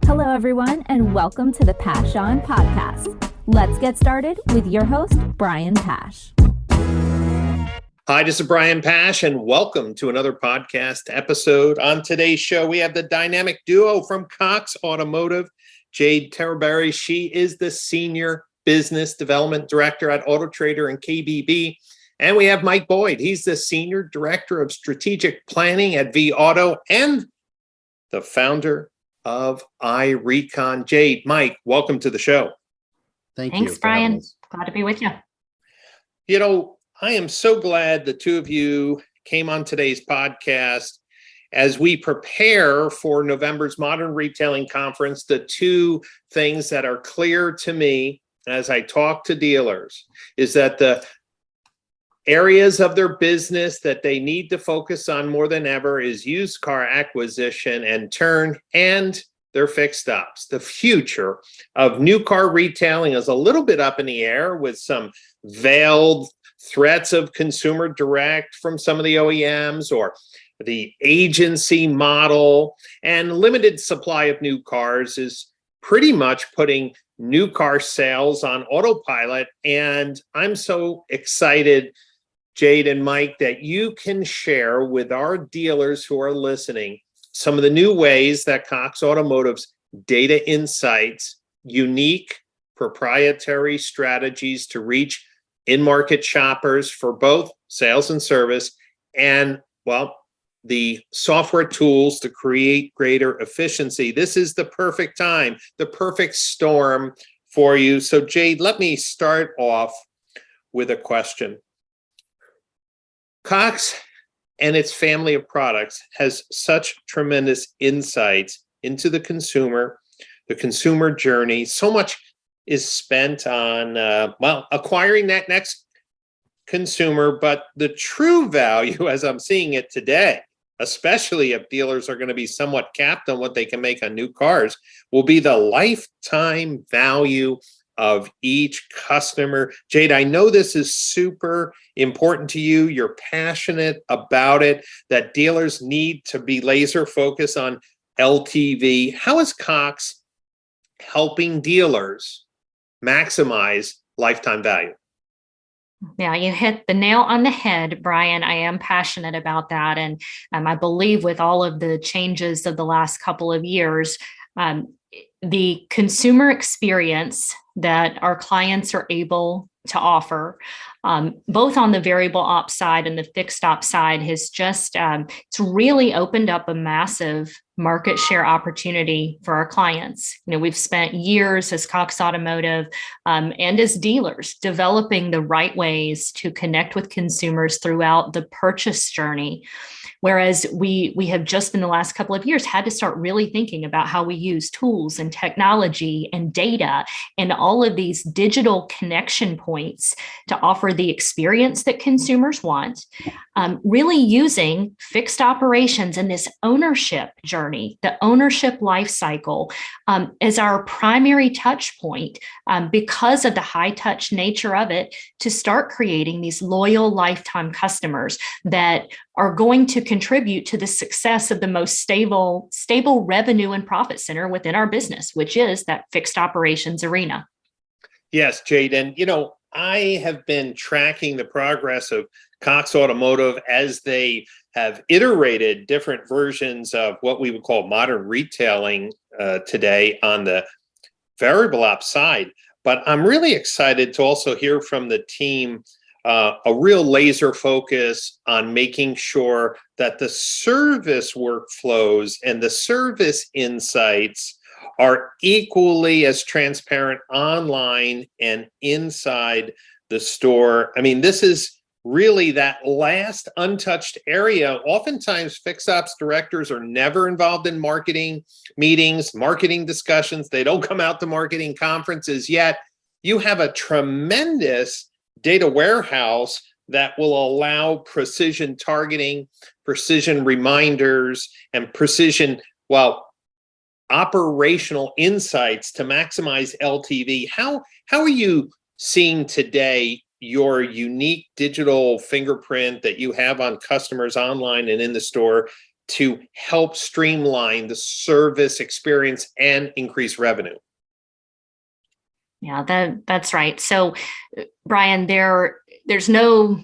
Hello, everyone, and welcome to the Pash On Podcast. Let's get started with your host, Brian Pash. Hi, this is Brian Pash, and welcome to another podcast episode. On today's show, we have the dynamic duo from Cox Automotive, Jade Terreberry. She is the Senior Business Development Director at Auto Trader and KBB. And we have Mike Boyd. He's the Senior Director of Strategic Planning at V Auto and the founder of iRecon. Jade, Mike, welcome to the show. Thanks, Brian. Glad to be with you. You know, I am so glad the two of you came on today's podcast as we prepare for November's Modern Retailing Conference. The two things that are clear to me as I talk to dealers is that the areas of their business that they need to focus on more than ever is used car acquisition and turn and their fixed stops. The future of new car retailing is a little bit up in the air with some veiled threats of consumer direct from some of the OEMs or the agency model, and limited supply of new cars is pretty much putting new car sales on autopilot. And I'm so excited, Jade and Mike, that you can share with our dealers who are listening some of the new ways that Cox Automotive's data insights, unique proprietary strategies to reach in-market shoppers for both sales and service, and, well, the software tools to create greater efficiency. This is the perfect time, the perfect storm for you. So, Jade, let me start off with a question. Cox and its family of products has such tremendous insights into the consumer journey. So much is spent on, acquiring that next consumer. But the true value, as I'm seeing it today, especially if dealers are going to be somewhat capped on what they can make on new cars, will be the lifetime value of each customer. Jade, I know this is super important to you. You're passionate about it, that dealers need to be laser focused on LTV. How is Cox helping dealers maximize lifetime value? Yeah, you hit the nail on the head, Brian. I am passionate about that. And I believe with all of the changes of the last couple of years, the consumer experience that our clients are able to offer, both on the variable ops side and the fixed ops side, has just, it's really opened up a massive market share opportunity for our clients. You know, we've spent years as Cox Automotive and as dealers developing the right ways to connect with consumers throughout the purchase journey. Whereas we have just in the last couple of years had to start really thinking about how we use tools and technology and data and all of these digital connection points to offer the experience that consumers want, really using fixed operations and this ownership journey, the ownership life cycle, as our primary touch point, because of the high touch nature of it, to start creating these loyal lifetime customers that are going to contribute to the success of the most stable revenue and profit center within our business, which is that fixed operations arena. Yes, Jade. And, you know, I have been tracking the progress of Cox Automotive as they have iterated different versions of what we would call modern retailing today on the variable ops side. But I'm really excited to also hear from the team a real laser focus on making sure that the service workflows and the service insights are equally as transparent online and inside the store. I mean, this is really that last untouched area. Oftentimes, fixed ops directors are never involved in marketing meetings, marketing discussions. They don't come out to marketing conferences yet. You have a tremendous data warehouse that will allow precision targeting, precision reminders, and precision, operational insights to maximize LTV. How are you seeing today your unique digital fingerprint that you have on customers online and in the store to help streamline the service experience and increase revenue. Yeah, that's right. So, Brian, there's no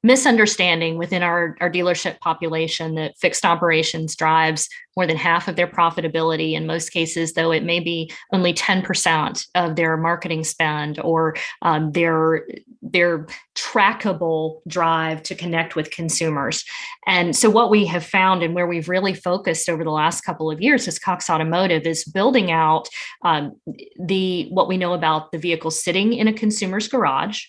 misunderstanding within our dealership population that fixed operations drives more than half of their profitability. In most cases, though, it may be only 10% of their marketing spend or their trackable drive to connect with consumers. And so what we have found and where we've really focused over the last couple of years as Cox Automotive is building out what we know about the vehicle sitting in a consumer's garage,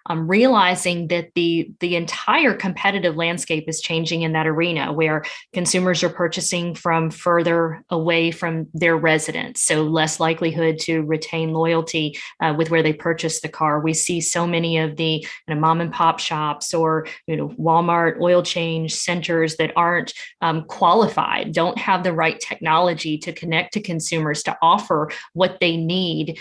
realizing that the entire competitive landscape is changing in that arena where consumers are purchasing from further away from their residence, so less likelihood to retain loyalty with where they purchase the car. We see so many of the mom and pop shops or Walmart oil change centers that aren't qualified, don't have the right technology to connect to consumers to offer what they need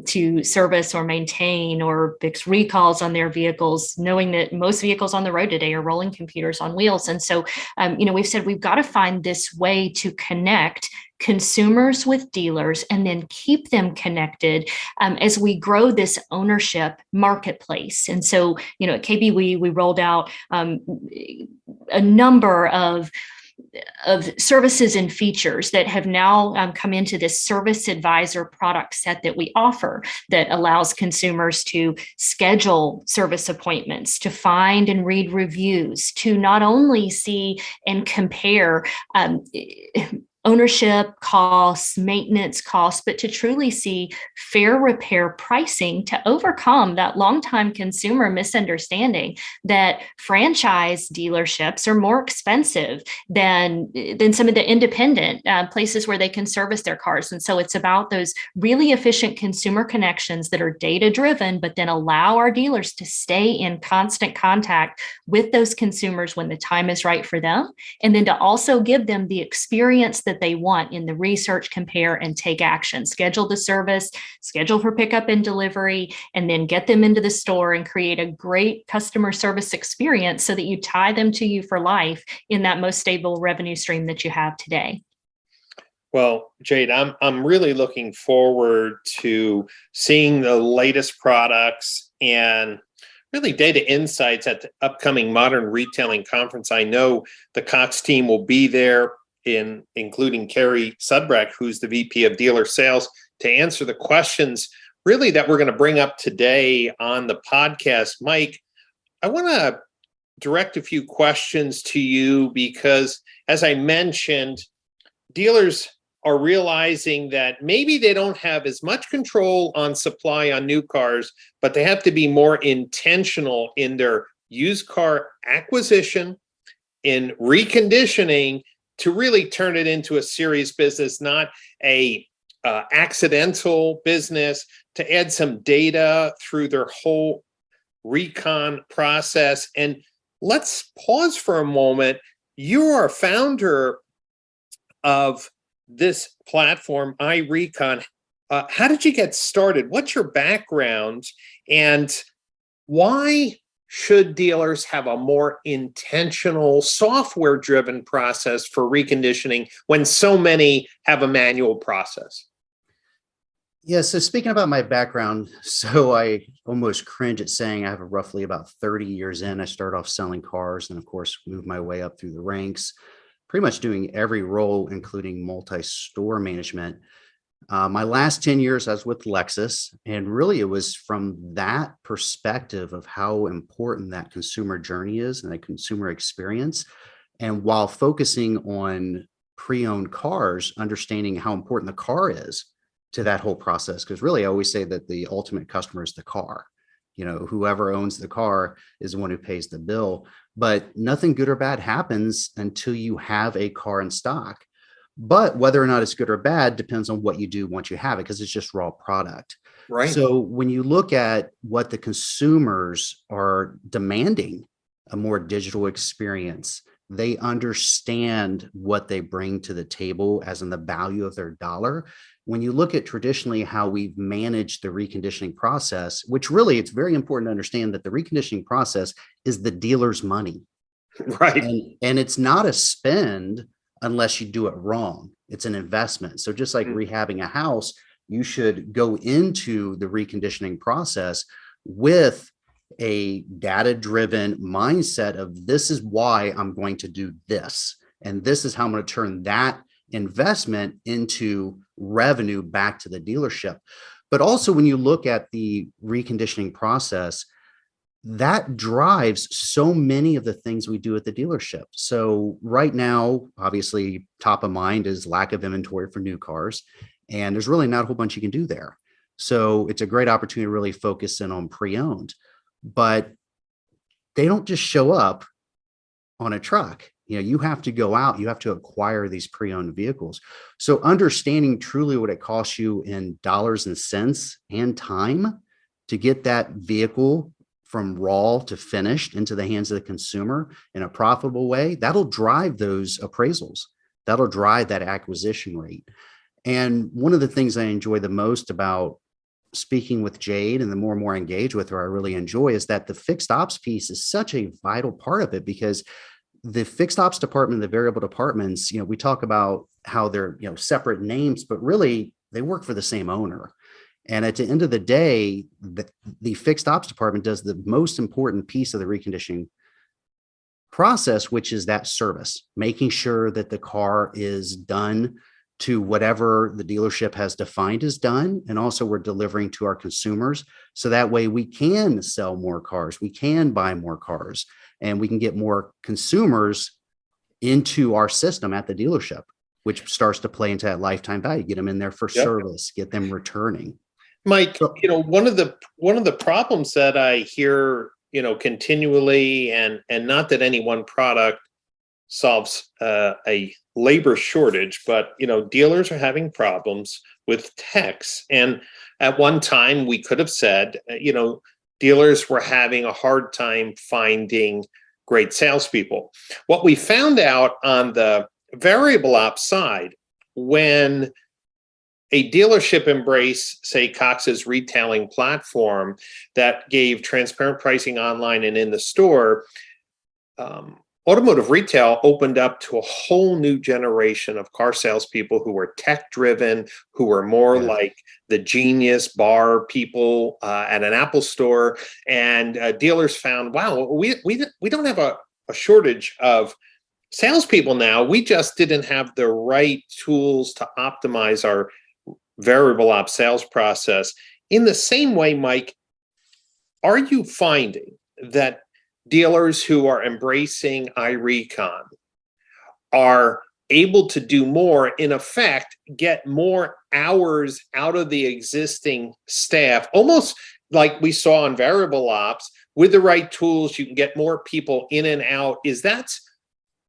to service or maintain or fix recalls on their vehicles, knowing that most vehicles on the road today are rolling computers on wheels. And so, we've said we've got to find this way to connect consumers with dealers and then keep them connected as we grow this ownership marketplace. And so, at KB, we rolled out a number of services and features that have now come into this service advisor product set that we offer that allows consumers to schedule service appointments, to find and read reviews, to not only see and compare ownership costs, maintenance costs, but to truly see fair repair pricing to overcome that longtime consumer misunderstanding that franchise dealerships are more expensive than some of the independent places where they can service their cars. And so it's about those really efficient consumer connections that are data driven, but then allow our dealers to stay in constant contact with those consumers when the time is right for them. And then to also give them the experience that they want in the research, compare, and take action. Schedule the service, schedule for pickup and delivery, and then get them into the store and create a great customer service experience so that you tie them to you for life in that most stable revenue stream that you have today. Well, Jade, I'm really looking forward to seeing the latest products and really data insights at the upcoming Modern Retailing Conference. I know the Cox team will be there, including Carrie Sudbrack, who's the VP of Dealer Sales, to answer the questions really that we're going to bring up today on the podcast. Mike, I want to direct a few questions to you because, as I mentioned, dealers are realizing that maybe they don't have as much control on supply on new cars, but they have to be more intentional in their used car acquisition, in reconditioning, to really turn it into a serious business, not a accidental business, to add some data through their whole recon process. And let's pause for a moment. You are a founder of this platform, iRecon. How did you get started? What's your background? And why should dealers have a more intentional software-driven process for reconditioning when so many have a manual process? Yeah, so speaking about my background, so I almost cringe at saying I have roughly about 30 years in. I started off selling cars and, of course, moved my way up through the ranks, pretty much doing every role, including multi-store management. My last 10 years, I was with Lexus, and really it was from that perspective of how important that consumer journey is and the consumer experience. And while focusing on pre-owned cars, understanding how important the car is to that whole process, because really I always say that the ultimate customer is the car. Whoever owns the car is the one who pays the bill, but nothing good or bad happens until you have a car in stock. But whether or not it's good or bad depends on what you do once you have it, because it's just raw product. Right. So when you look at what the consumers are demanding, a more digital experience, they understand what they bring to the table as in the value of their dollar. When you look at traditionally how we've managed the reconditioning process, which really it's very important to understand that the reconditioning process is the dealer's money. Right. And it's not a spend unless you do it wrong. It's an investment. So just like rehabbing a house, you should go into the reconditioning process with a data-driven mindset of, this is why I'm going to do this. And this is how I'm going to turn that investment into revenue back to the dealership. But also when you look at the reconditioning process, that drives so many of the things we do at the dealership. So right now, obviously, top of mind is lack of inventory for new cars. And there's really not a whole bunch you can do there. So it's a great opportunity to really focus in on pre-owned. But they don't just show up on a truck. You have to go out, you have to acquire these pre-owned vehicles. So understanding truly what it costs you in dollars and cents and time to get that vehicle from raw to finished into the hands of the consumer in a profitable way, that'll drive those appraisals. That'll drive that acquisition rate. And one of the things I enjoy the most about speaking with Jade, and the more and more I engage with her, I really enjoy, is that the fixed ops piece is such a vital part of it, because the fixed ops department, the variable departments, we talk about how they're, separate names, but really they work for the same owner. And at the end of the day, the fixed ops department does the most important piece of the reconditioning process, which is that service, making sure that the car is done to whatever the dealership has defined as done. And also we're delivering to our consumers. So that way we can sell more cars, we can buy more cars, and we can get more consumers into our system at the dealership, which starts to play into that lifetime value, get them in there for service, get them returning. Mike, one of the problems that I hear, continually, and not that any one product solves a labor shortage, but dealers are having problems with techs. And at one time we could have said, dealers were having a hard time finding great salespeople. What we found out on the variable ops side, when a dealership embraced, say, Cox's retailing platform that gave transparent pricing online and in the store, automotive retail opened up to a whole new generation of car salespeople who were tech-driven, who were more like the genius bar people at an Apple store. And dealers found, wow, we don't have a shortage of salespeople now. We just didn't have the right tools to optimize our variable ops sales process. In the same way, Mike, are you finding that dealers who are embracing iRecon are able to do more, in effect, get more hours out of the existing staff, almost like we saw in variable ops? With the right tools, you can get more people in and out. Is that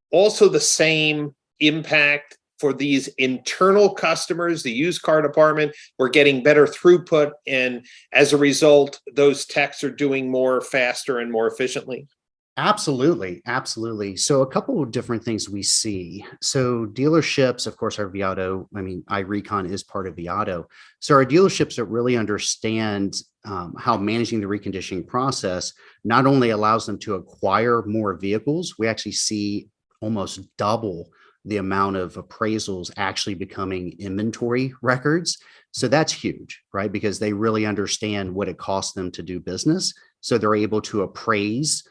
also the same impact for these internal customers, the used car department? We're getting better throughput, and as a result, those techs are doing more faster and more efficiently? Absolutely. Absolutely. So a couple of different things we see. So dealerships, of course, are Viato. iRecon is part of Viato. So our dealerships that really understand how managing the reconditioning process not only allows them to acquire more vehicles, we actually see almost double the amount of appraisals actually becoming inventory records. So that's huge, right? Because they really understand what it costs them to do business. So they're able to appraise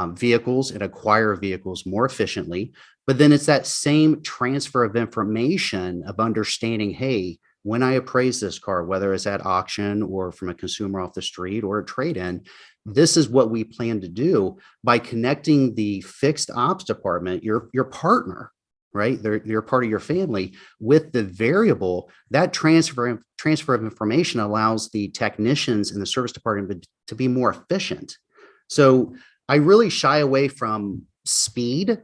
vehicles and acquire vehicles more efficiently. But then it's that same transfer of information of understanding, hey, when I appraise this car, whether it's at auction or from a consumer off the street or a trade-in, this is what we plan to do. By connecting the fixed ops department, your partner, right? They're part of your family, with the variable. That transfer of information allows the technicians in the service department to be more efficient. So I really shy away from speed,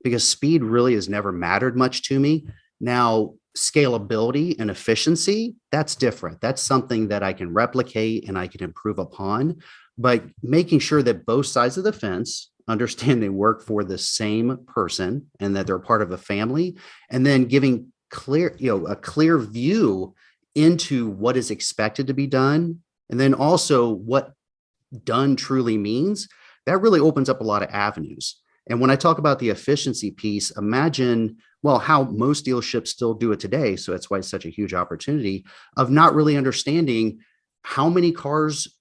because speed really has never mattered much to me. Now, scalability and efficiency, that's different. That's something that I can replicate and I can improve upon. But making sure that both sides of the fence understand they work for the same person and that they're part of a family, and then giving a clear view into what is expected to be done, and then also what done truly means, that really opens up a lot of avenues. And when I talk about the efficiency piece, imagine, well, how most dealerships still do it today. So that's why it's such a huge opportunity of not really understanding how many cars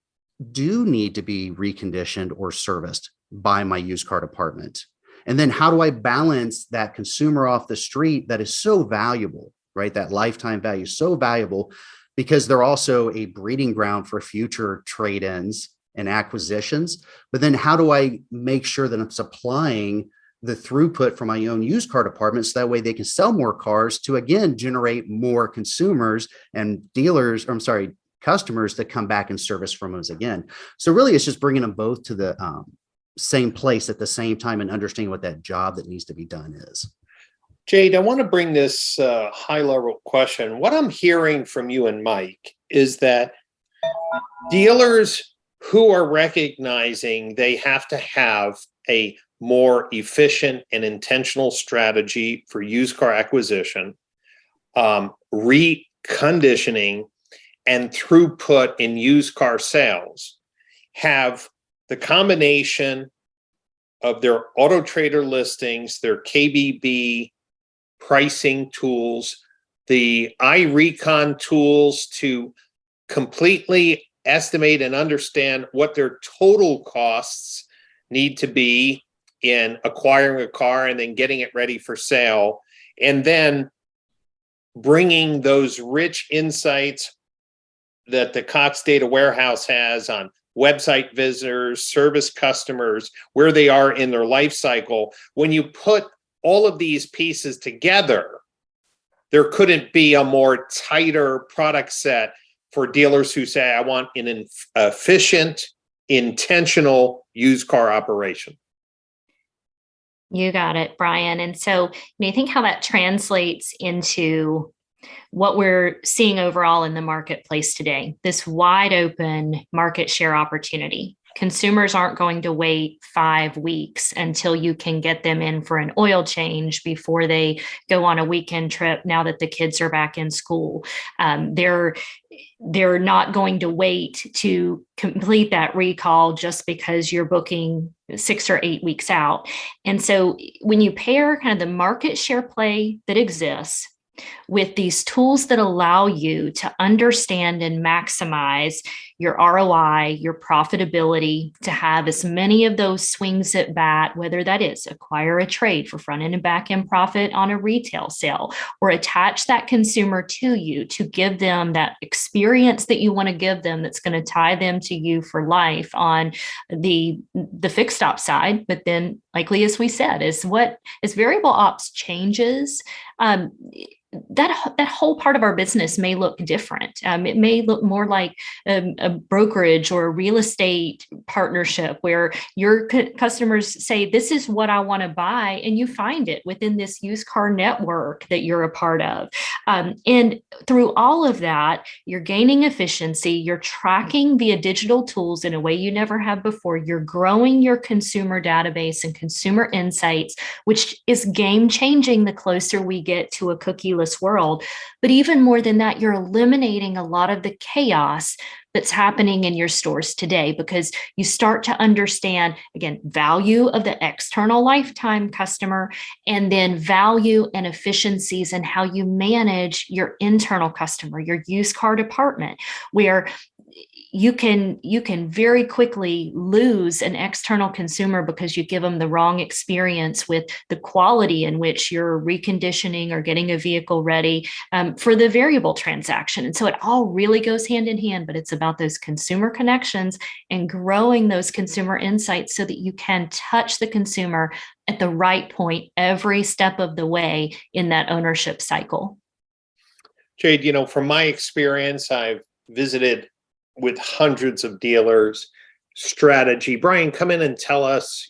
do need to be reconditioned or serviced by my used car department. And then how do I balance that consumer off the street that is so valuable, right? That lifetime value is so valuable because they're also a breeding ground for future trade-ins and acquisitions. But then how do I make sure that I'm supplying the throughput for my own used car department so that way they can sell more cars to, again, generate more consumers and dealers, or I'm sorry, customers that come back and service from us again. So really it's just bringing them both to the same place at the same time and understanding what that job that needs to be done is. Jade, I want to bring this high level question. What I'm hearing from you and Mike is that dealers who are recognizing they have to have a more efficient and intentional strategy for used car acquisition, reconditioning, and throughput in used car sales have the combination of their Auto Trader listings, their KBB pricing tools, the iRecon tools to completely estimate and understand what their total costs need to be in acquiring a car and then getting it ready for sale, and then bringing those rich insights that the Cox data warehouse has on website visitors, service customers, where they are in their life cycle. When you put all of these pieces together, there couldn't be a more tighter product set for dealers who say, I want an efficient, intentional used car operation. You got it, Brian. And so you think how that translates into what we're seeing overall in the marketplace today, this wide open market share opportunity. Consumers aren't going to wait 5 weeks until you can get them in for an oil change before they go on a weekend trip now that the kids are back in school. They're not going to wait to complete that recall just because you're booking 6 or 8 weeks out. And so when you pair kind of the market share play that exists with these tools that allow you to understand and maximize your ROI, your profitability, to have as many of those swings at bat, whether that is acquire a trade for front end and back end profit on a retail sale, or attach that consumer to you to give them that experience that you want to give them that's going to tie them to you for life on the fixed op side. But then, likely, as we said, as variable ops changes, that whole part of our business may look different. It may look more like a brokerage or a real estate partnership where your customers say, this is what I want to buy, and you find it within this used car network that you're a part of. And through all of that, you're gaining efficiency, you're tracking via digital tools in a way you never have before, you're growing your consumer database and consumer insights, which is game changing the closer we get to a cookieless world. But even more than that, you're eliminating a lot of the chaos that's happening in your stores today, because you start to understand, again, value of the external lifetime customer, and then value and efficiencies and how you manage your internal customer, your used car department, where you can very quickly lose an external consumer because you give them the wrong experience with the quality in which you're reconditioning or getting a vehicle ready for the variable transaction. And so it all really goes hand in hand, but it's about those consumer connections and growing those consumer insights so that you can touch the consumer at the right point every step of the way in that ownership cycle. Jade, from my experience, I've visited with hundreds of dealers. Strategy. Brian, come in and tell us,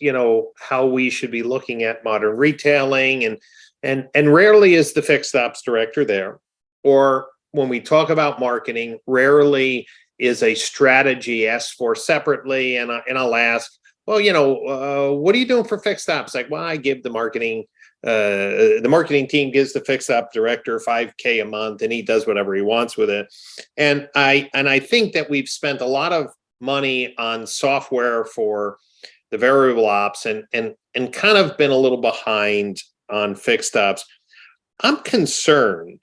how we should be looking at modern retailing, and rarely is the fixed ops director there. Or when we talk about marketing, rarely is a strategy asked for separately. And I'll ask, well, what are you doing for fixed ops? Like, well, I give the marketing team gives the fixed op director $5,000 a month, and he does whatever he wants with it. And I think that we've spent a lot of money on software for the variable ops, and and kind of been a little behind on fixed ops. I'm concerned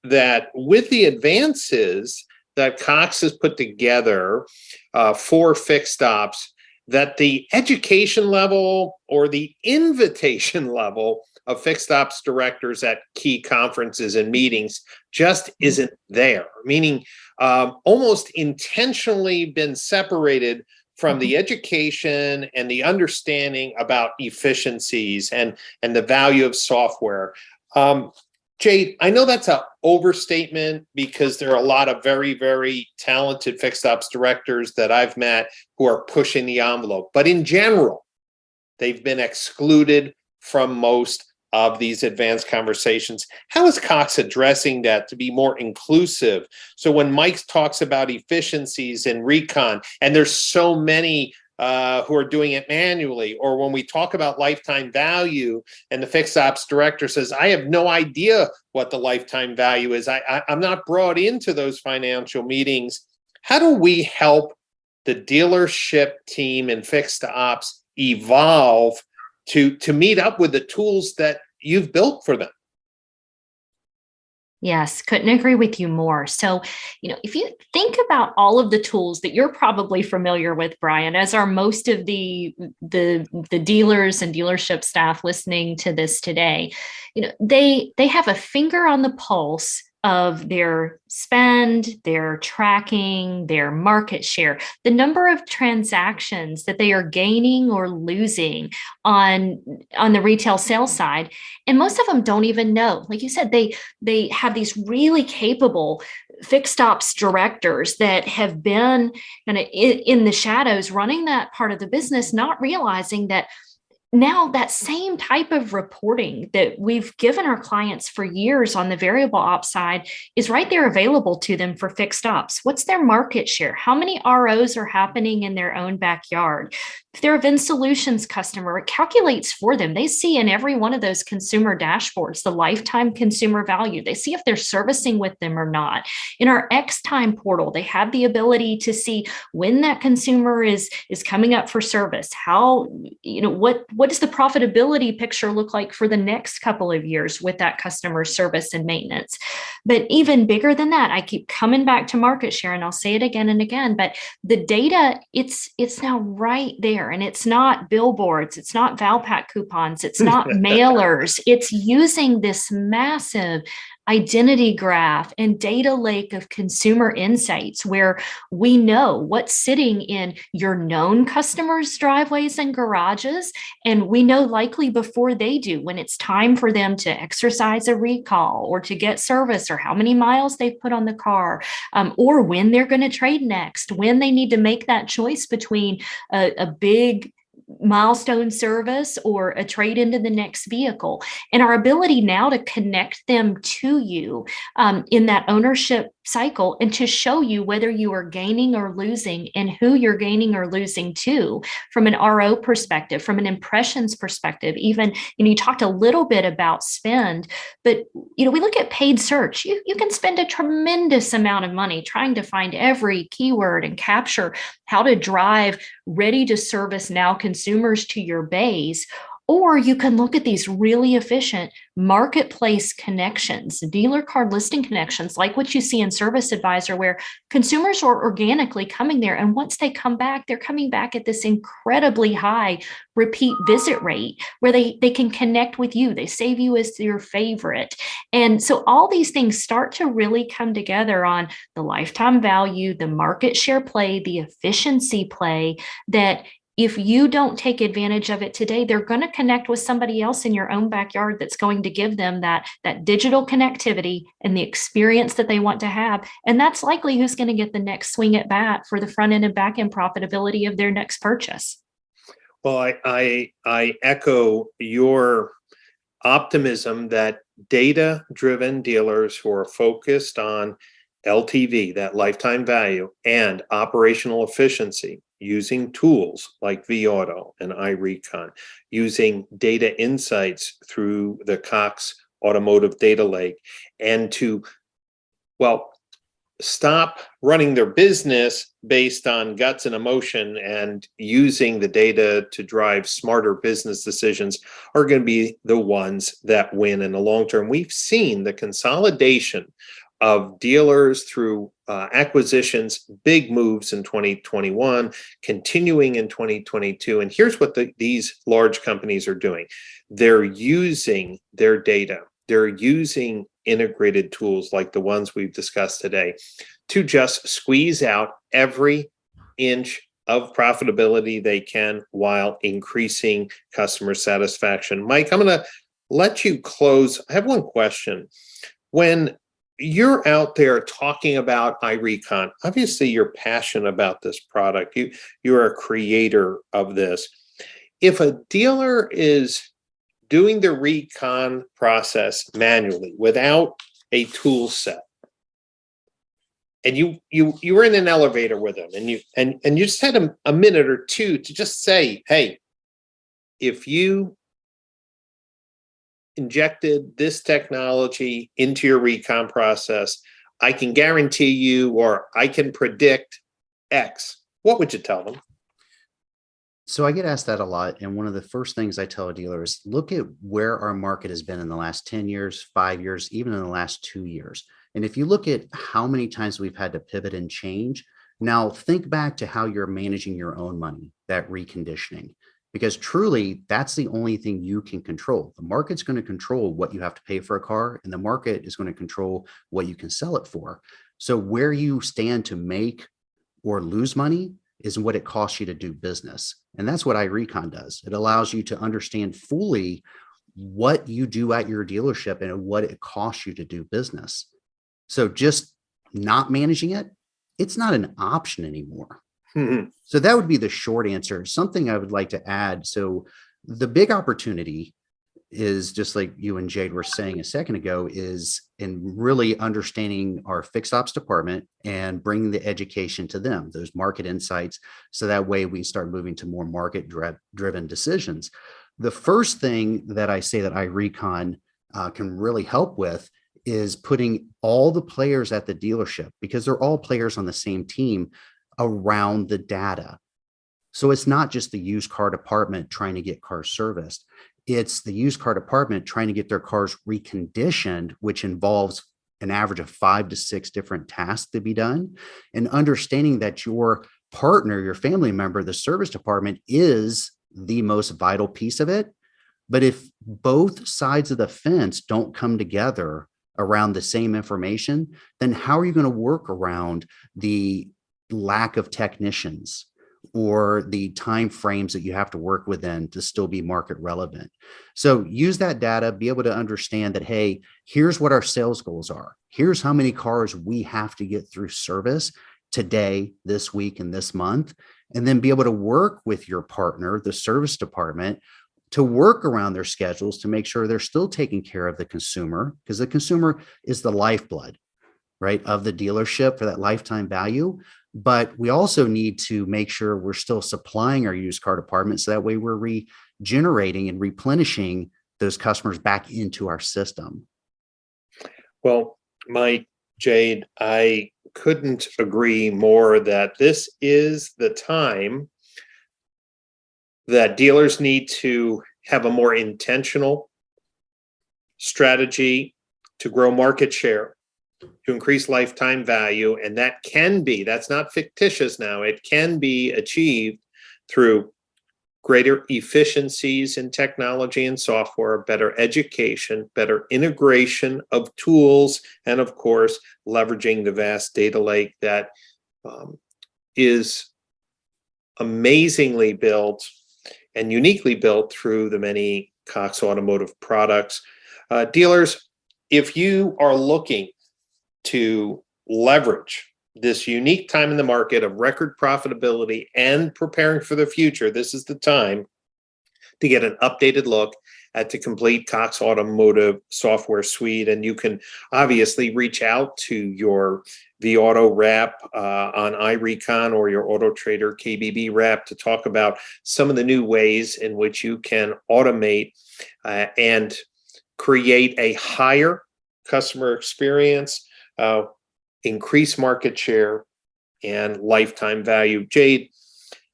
that with the advances that Cox has put together for fixed ops, that the education level or the invitation level of fixed ops directors at key conferences and meetings just isn't there, meaning almost intentionally been separated from the education and the understanding about efficiencies and the value of software. Jade, I know that's an overstatement because there are a lot of very, very talented fixed ops directors that I've met who are pushing the envelope. But in general, they've been excluded from most of these advanced conversations. How is Cox addressing that to be more inclusive? So when Mike talks about efficiencies in recon, and there's so many who are doing it manually, or when we talk about lifetime value and the fixed ops director says, I have no idea what the lifetime value is. I'm not brought into those financial meetings. How do we help the dealership team and fixed ops evolve to meet up with the tools that you've built for them? Yes, couldn't agree with you more. So, if you think about all of the tools that you're probably familiar with, Brian, as are most of the dealers and dealership staff listening to this today, they have a finger on the pulse of their spend, their tracking, their market share, the number of transactions that they are gaining or losing on the retail sales side. And most of them don't even know. Like you said, they have these really capable fixed ops directors that have been kind of in the shadows running that part of the business, not realizing that now that same type of reporting that we've given our clients for years on the variable ops side is right there available to them for fixed ops. What's their market share? How many ROs are happening in their own backyard? If they're a Vin Solutions customer, it calculates for them. They see in every one of those consumer dashboards the lifetime consumer value. They see if they're servicing with them or not. In our X Time portal, they have the ability to see when that consumer is coming up for service. How, what does the profitability picture look like for the next couple of years with that customer service and maintenance? But even bigger than that, I keep coming back to market share, and I'll say it again and again, but the data, it's now right there. And it's not billboards, it's not Valpak coupons, it's not mailers. It's using this massive identity graph and data lake of consumer insights where we know what's sitting in your known customers' driveways and garages. And we know likely before they do when it's time for them to exercise a recall or to get service, or how many miles they've put on the car, or when they're going to trade next, when they need to make that choice between a big milestone service or a trade into the next vehicle. And our ability now to connect them to you in that ownership cycle and to show you whether you are gaining or losing and who you're gaining or losing to from an RO perspective, from an impressions perspective. Even, you talked a little bit about spend, but we look at paid search. You can spend a tremendous amount of money trying to find every keyword and capture how to drive ready to service now consumers to your base. Or you can look at these really efficient marketplace connections, dealer card listing connections, like what you see in Service Advisor, where consumers are organically coming there. And once they come back, they're coming back at this incredibly high repeat visit rate where they can connect with you. They save you as your favorite. And so all these things start to really come together on the lifetime value, the market share play, the efficiency play, that if you don't take advantage of it today, they're going to connect with somebody else in your own backyard that's going to give them that digital connectivity and the experience that they want to have. And that's likely who's going to get the next swing at bat for the front end and back end profitability of their next purchase. Well, I echo your optimism that data-driven dealers who are focused on LTV, that lifetime value, and operational efficiency, using tools like vAuto and iRecon, using data insights through the Cox Automotive Data Lake, and to, stop running their business based on guts and emotion and using the data to drive smarter business decisions are going to be the ones that win in the long term. We've seen the consolidation of dealers through acquisitions, big moves in 2021, continuing in 2022. And here's what these large companies are doing. They're using their data. They're using integrated tools like the ones we've discussed today to just squeeze out every inch of profitability they can while increasing customer satisfaction. Mike, I'm going to let you close. I have one question. When you're out there talking about iRecon, obviously you're passionate about this product. You're a creator of this. If a dealer is doing the recon process manually without a tool set, and you were in an elevator with them, and you just had a minute or two to just say, hey, if you injected this technology into your recon process, I can guarantee you, or I can predict X, what would you tell them? So I get asked that a lot. And one of the first things I tell a dealer is look at where our market has been in the last 10 years, 5 years, even in the last 2 years. And if you look at how many times we've had to pivot and change, now think back to how you're managing your own money, that reconditioning, because truly that's the only thing you can control. The market's going to control what you have to pay for a car, and the market is going to control what you can sell it for. So where you stand to make or lose money is what it costs you to do business. And that's what iRecon does. It allows you to understand fully what you do at your dealership and what it costs you to do business. So just not managing it, it's not an option anymore. Mm-hmm. So that would be the short answer. Something I would like to add. So the big opportunity is just like you and Jade were saying a second ago, is in really understanding our fixed ops department and bringing the education to them, those market insights. So that way we start moving to more market driven decisions. The first thing that I say that iRecon can really help with is putting all the players at the dealership, because they're all players on the same team, around the data. So it's not just the used car department trying to get cars serviced. It's the used car department trying to get their cars reconditioned, which involves an average of 5 to 6 different tasks to be done. And understanding that your partner, your family member, the service department is the most vital piece of it. But if both sides of the fence don't come together around the same information, then how are you going to work around the lack of technicians or the time frames that you have to work within to still be market relevant? So use that data, be able to understand that, hey, here's what our sales goals are. Here's how many cars we have to get through service today, this week, and this month. And then be able to work with your partner, the service department, to work around their schedules to make sure they're still taking care of the consumer, because the consumer is the lifeblood, right, of the dealership for that lifetime value. But we also need to make sure we're still supplying our used car department, so that way we're regenerating and replenishing those customers back into our system. Well, Mike, Jade, I couldn't agree more that this is the time that dealers need to have a more intentional strategy to grow market share, to increase lifetime value. And that's not fictitious now. It can be achieved through greater efficiencies in technology and software, better education, better integration of tools, and of course, leveraging the vast data lake that is amazingly built and uniquely built through the many Cox Automotive products. Dealers, if you are looking to leverage this unique time in the market of record profitability and preparing for the future, this is the time to get an updated look at the complete Cox Automotive software suite. And you can obviously reach out to your vAuto rep on iRecon or your Auto Trader KBB rep to talk about some of the new ways in which you can automate and create a higher customer experience increase market share, and lifetime value. Jade,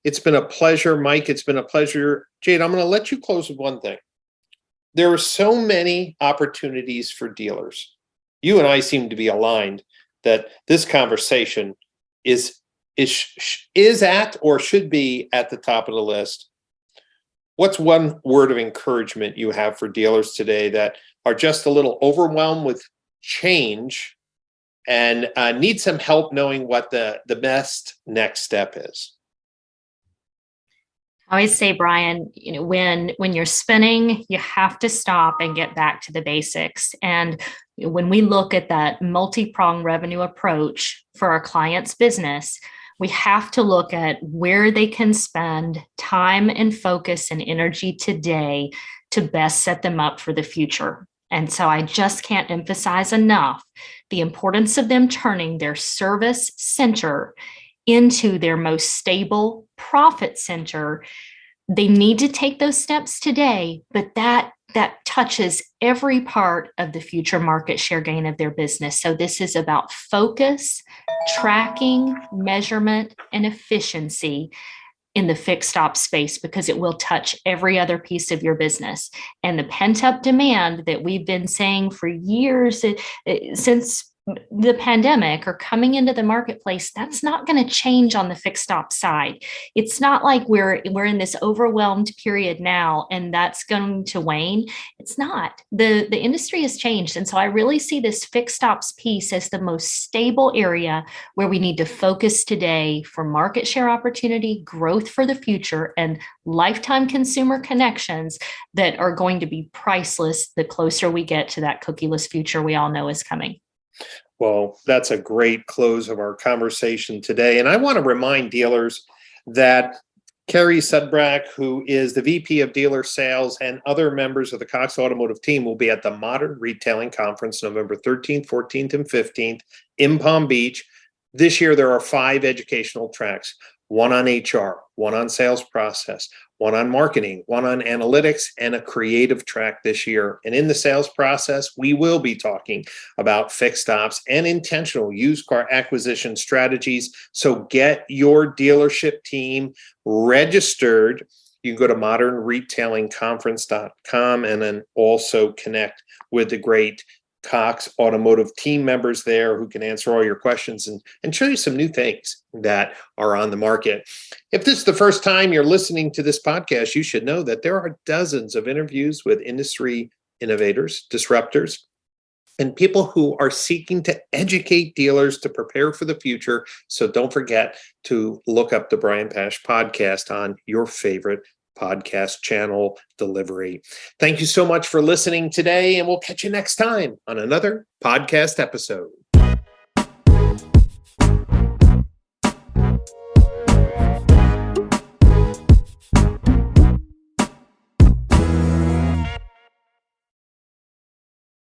it's been a pleasure. Mike, it's been a pleasure. Jade, I'm going to let you close with one thing. There are so many opportunities for dealers. You and I seem to be aligned that this conversation is at or should be at the top of the list. What's one word of encouragement you have for dealers today that are just a little overwhelmed with change and need some help knowing what the best next step is? I always say, Brian, when you're spinning, you have to stop and get back to the basics. And when we look at that multi-pronged revenue approach for our client's business, we have to look at where they can spend time and focus and energy today to best set them up for the future. And so I just can't emphasize enough the importance of them turning their service center into their most stable profit center. They need to take those steps today, but that touches every part of the future market share gain of their business. So this is about focus, tracking, measurement, and efficiency in the fixed ops space, because it will touch every other piece of your business. And the pent-up demand that we've been saying for years, since the pandemic or coming into the marketplace, that's not going to change on the fixed ops side. It's not like we're in this overwhelmed period now and that's going to wane. It's not. The industry has changed. And so I really see this fixed ops piece as the most stable area where we need to focus today for market share opportunity, growth for the future, and lifetime consumer connections that are going to be priceless the closer we get to that cookieless future we all know is coming. Well, that's a great close of our conversation today. And I want to remind dealers that Carrie Sudbrack, who is the VP of Dealer Sales, and other members of the Cox Automotive team will be at the Modern Retailing Conference November 13th, 14th, and 15th in Palm Beach. This year, there are 5 educational tracks, one on HR, one on sales process, one on marketing, one on analytics, and a creative track this year. And in the sales process, we will be talking about fixed ops and intentional used car acquisition strategies. So get your dealership team registered. You can go to modernretailingconference.com and then also connect with the great Cox Automotive team members there who can answer all your questions and show you some new things that are on the market. If this is the first time you're listening to this podcast, you should know that there are dozens of interviews with industry innovators, disruptors, and people who are seeking to educate dealers to prepare for the future. So don't forget to look up the Brian Pash podcast on your favorite podcast channel delivery. Thank you so much for listening today, and we'll catch you next time on another podcast episode.